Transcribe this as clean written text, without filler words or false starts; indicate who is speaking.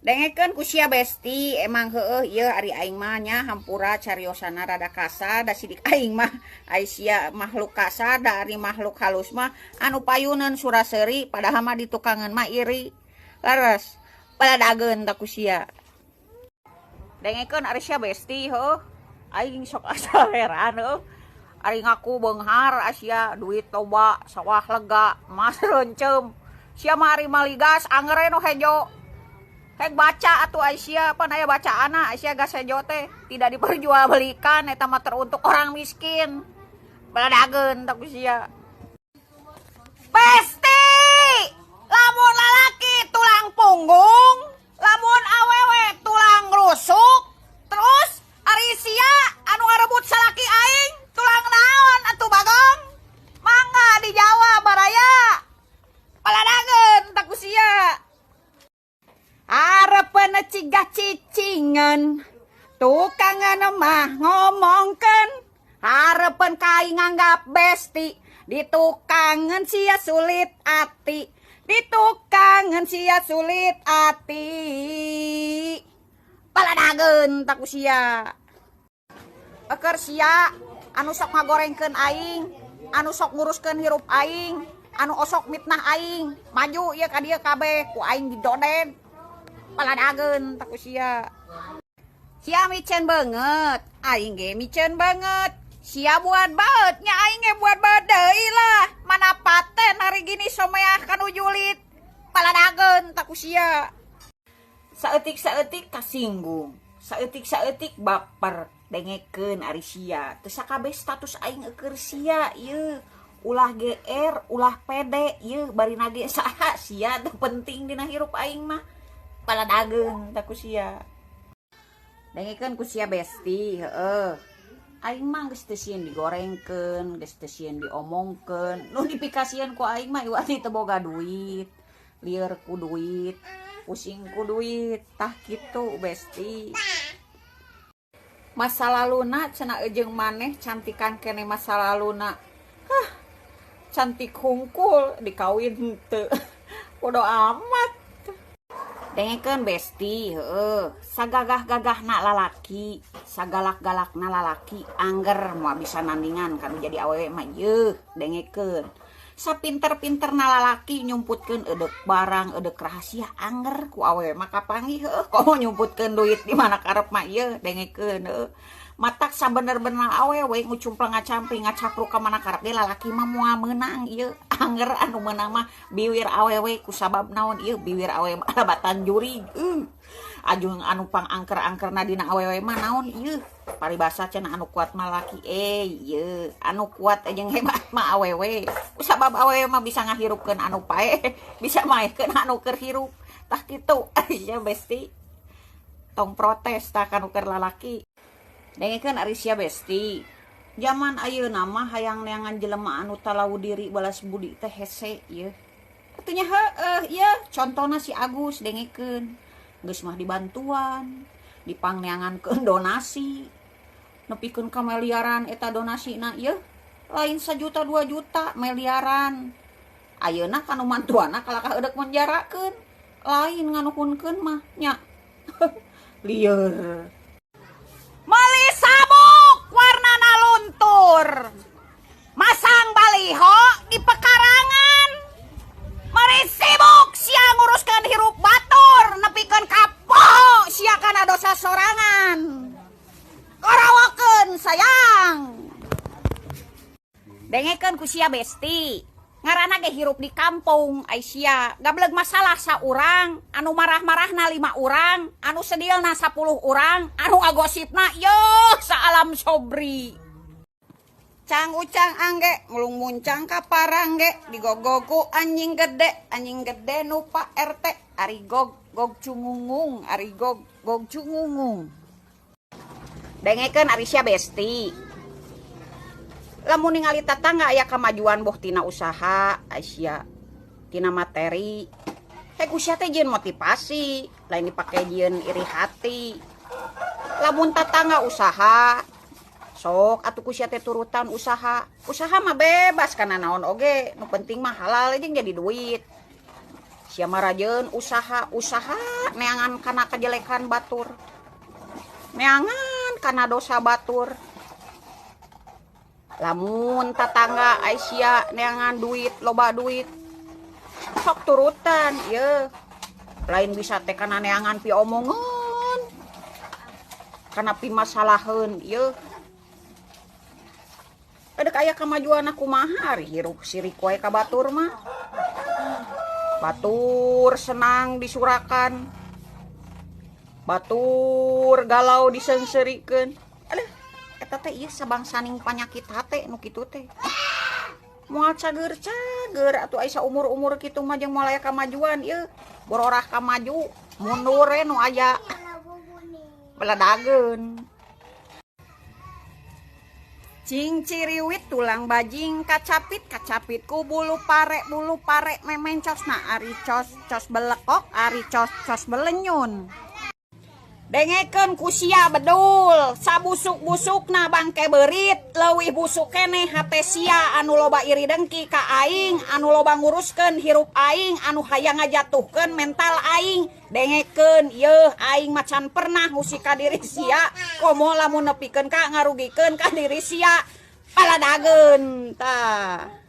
Speaker 1: Dengekeun ku sia besti emang heueuh ieu ari aing mah nya hampura cariosana rada kasar da sidik aing mah ai sia makhluk kasar dari makhluk halus mah anu payuneun suraseuri padahal mah di tukangan mah iri. Laras paladageun da ku sia. Dengekeun ari sia besti heuh aing sok asa heran heuh. Ari ngaku beunghar asia duit loba sawah lega mas reuncem. Sia mah ari maligas angere no hejo. Hek baca atuh Aisyah apa naya baca anak Aisyah gas hejo teh tidak diperjualbelikan eta mah teruntuk orang miskin. Baladageun tak sia. Pesti lamun lalaki tulang punggung, lamun awewe tulang rusuk, terus ari sia anu ngarebut salaki aing tulang naon atuh Bagong? Mangga dijawab baraya. Baladageun tak sia. Arepen cigah cicingan tukangan mah ngomongkeun harepen kaing nganggap besti ditukangan sia sulit ati ditukangan sia sulit ati paladageun tak sia eker sia anu sok ngagorengkeun aing anu sok nguruskeun hirup aing anu osok mitnah aing maju ieu ka dieu kabeh ku aing didoden paladageun tak sia. Sia micen banget, aing ge micen banget. Sia buat baet nya aing ge buat baet deui lah. Mana paten hari gini someah kanu julit. Paladageun tak sia. Saeutik-saeutik kasinggung, saeutik-saeutik baper. Dengekeun ari sia. Teu sakabeh status aing eukeur sia ieu. Ulah GR, ulah pede ieu barina ge saha sia teu penting dina hirup aing mah. Paladageun tak sia. Dengekeun ku sia besti heueuh. Aing mah geus teu sieun digorengkeun, geus teu sieun diomongkeun. Nu dipikasieun ku aing mah iwani teu boga duit. Lieur ku duit, pusing ku duit, tah kitu besti. Masa laluna cenah ejeung maneh cantikan kene masa laluna. Hah, cantik hungkul dikawin teu. Bodo amat. Dengekeun besti heueuh sagagah-gagahna lalaki sagalak-galakna lalaki angger moal bisa nandingan kanu jadi awewe mah yeuh dengekeun sapinter-pinterna lalaki nyumputkeun eudek barang eudek rahasia angger ku awewe mah kapanggih heueuh komo nyumputkeun duit di mana karep mah yeuh dengekeun heueuh matak sabener-bener awewe ngucumplang ngacampring ngacapruk ka mana karep ge lalaki mah moal meunang ieu angger anu meunang mah biwir awewe ku sabab naon ieu biwir awewe mah labatan jurig ajung anu pangangker-angkerna dina awewe mah naon ieu paribasa cenah anu kuat mah laki ieu anu kuat jeung hebat mah awewe ku sabab awewe mah bisa ngahirupkeun anu pae bisa maekeun anu keur hirup tah kitu aya besti tong protes tah kanu keur lalaki. Dengekeun ari sia besti. Zaman ayeuna mah hayang neangan jelema anu talau diri balas budi teh hese ieu. Atunya heueuh ieu contona si Agus dengekeun. Geus mah dibantuan, dipangneangankeun donasi. Nepikeun ka miliaran eta donasina ieu. Lain 1 juta 2 juta miliaran. Ayeuna kanu mantuana kalakah eudek menjarakeun. Lain nganuhunkeun mah nya. Lieur. Meuli sabuk warnana luntur. Masang baliho di pekarangan. Mari sibuk sia nguruskeun hirup batur nepikeun ka poho sia kana dosa sorangan. Korawakeun sayang. Dengekeun ku sia besti. Ngaranna ge hirup di kampung Aisyah gableg masalah saurang anu marah-marahna 5 urang anu sedilna 10 urang anu ngagosipna yeuh saalam sobri cang ucang angge mulung muncang ka parangge digogogu anjing gede nu Pak RT ari gog cungungung ari gog cungungung. Dengekeun ari sia besti. Lamun ningali tatangga aya kamajuan boh tina usaha Aisyah tina materi hek usia teh jieun motivasi lain dipake jieun iri hati. Lamun tatangga usaha sok atuh kusia teh turutan usaha mah bebas kana naon oge nu penting mah halal jeung jadi duit. sia marajeun usaha neangan kana kejelekan batur, neangan kana dosa batur. Lamun tetangga Aisyah neangan duit, loba duit, sok turutan ye. Lain bisa teh kana neangan pi omongan, kana pi masalaheun ye. Edek aya kamajuan aku kumaha ari hirup sirik wae ka batur mah. Batur senang disurakan, batur galau disengsirikeun. Aduh, eta teh ieu sabangsaning panyakit hate nu kitu teh. Moal cager-cager atuh aya umur-umur kitu mah jeung moal aya kamajuan ieu. Bororah ka maju, mundur we nu aya. Beladageun. Cing ciriwit tulang bajing kacapit ku bulu pare memencosna ari cos belekok ari cos belenyun. Dengekeun ku sia bedul sabusuk-busukna bangke beurit leuwih busuk keneh hate sia anu loba iri dengki ka aing, anu loba nguruskeun hirup aing, anu hayang ngajatuhkeun mental aing. Dengekeun yeuh aing macan pernah ngusi ka diri sia, komo lamun nepikeun ka ngarugikeun ka diri sia. Paladageun tah.